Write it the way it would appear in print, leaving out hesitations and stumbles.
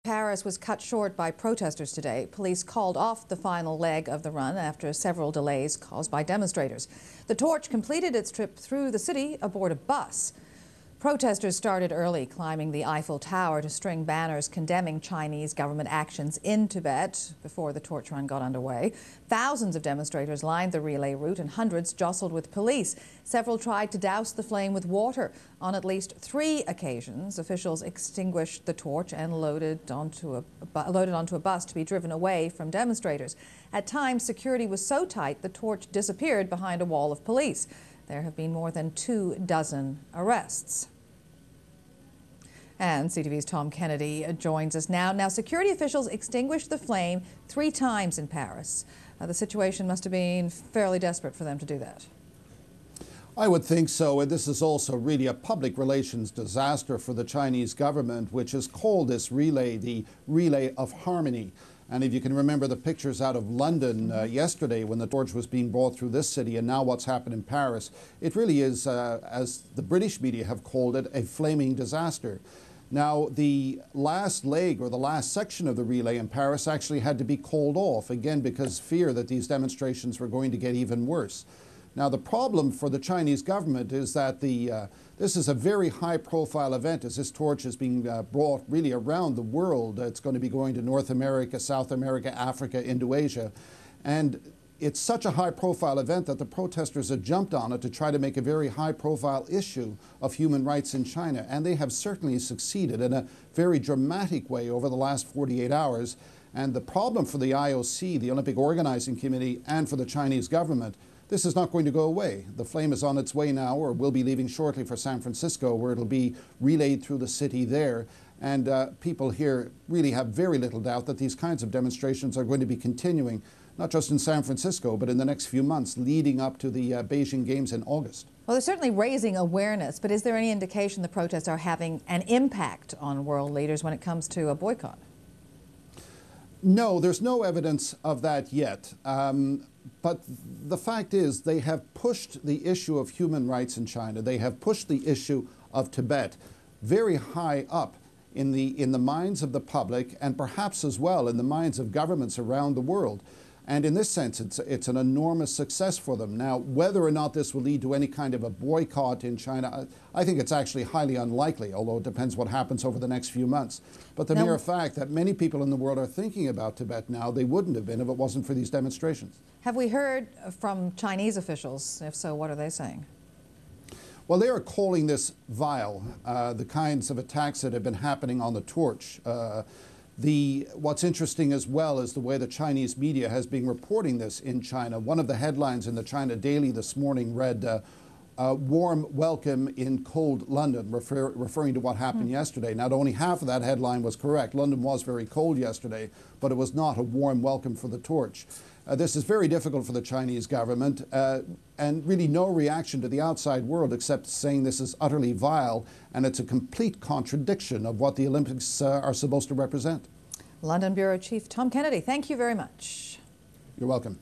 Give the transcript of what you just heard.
Paris was cut short by protesters today. Police called off the final leg of the run after several delays caused by demonstrators. The torch completed its trip through the city aboard a bus. Protesters started early, climbing the Eiffel Tower to string banners condemning Chinese government actions in Tibet before the torch run got underway. Thousands of demonstrators lined the relay route and hundreds jostled with police. Several tried to douse the flame with water. On at least 3 occasions, officials extinguished the torch and loaded onto a bus to be driven away from demonstrators. At times, security was so tight the torch disappeared behind a wall of police. There have been more than 24 arrests. And CTV's Tom Kennedy joins us now. Now, security officials extinguished the flame 3 times in Paris. The situation must have been fairly desperate for them to do that. I would think so, and this is also really a public relations disaster for the Chinese government, which has called this relay the Relay of Harmony. And if you can remember the pictures out of London yesterday when the torch was being brought through this city, and now what's happened in Paris, it really is, as the British media have called it, a flaming disaster. Now, the last leg or the last section of the relay in Paris actually had to be called off, again, because fear that these demonstrations were going to get even worse. Now, the problem for the Chinese government is that this is a very high-profile event, as this torch is being brought really around the world. It's going to be going to North America, South America, Africa, Indonesia. And it's such a high-profile event that the protesters have jumped on it to try to make a very high-profile issue of human rights in China. And they have certainly succeeded in a very dramatic way over the last 48 hours. And the problem for the IOC, the Olympic Organizing Committee, and for the Chinese government, this is not going to go away. The flame is on its way now, or will be leaving shortly for San Francisco, where it'll be relayed through the city there. And people here really have very little doubt that these kinds of demonstrations are going to be continuing, not just in San Francisco, but in the next few months leading up to the Beijing Games in August. Well, they're certainly raising awareness, but is there any indication the protests are having an impact on world leaders when it comes to a boycott? No, there's no evidence of that yet. But the fact is they have pushed the issue of human rights in China. They have pushed the issue of Tibet very high up in the minds of the public, and perhaps as well in the minds of governments around the world. And in this sense, it's an enormous success for them. Now, whether or not this will lead to any kind of a boycott in China, I think it's actually highly unlikely, although it depends what happens over the next few months. But the mere fact that many people in the world are thinking about Tibet now, they wouldn't have been if it wasn't for these demonstrations. Have we heard from Chinese officials? If so, what are they saying? Well, they are calling this vile, the kinds of attacks that have been happening on the torch. What's interesting as well is the way the Chinese media has been reporting this in China. One of the headlines in the China Daily this morning read, warm welcome in cold London, referring to what happened yesterday. Now, only half of that headline was correct. London was very cold yesterday, but it was not a warm welcome for the torch. This is very difficult for the Chinese government, and really no reaction to the outside world except saying this is utterly vile, and it's a complete contradiction of what the Olympics are supposed to represent. London Bureau Chief Tom Kennedy, thank you very much. You're welcome.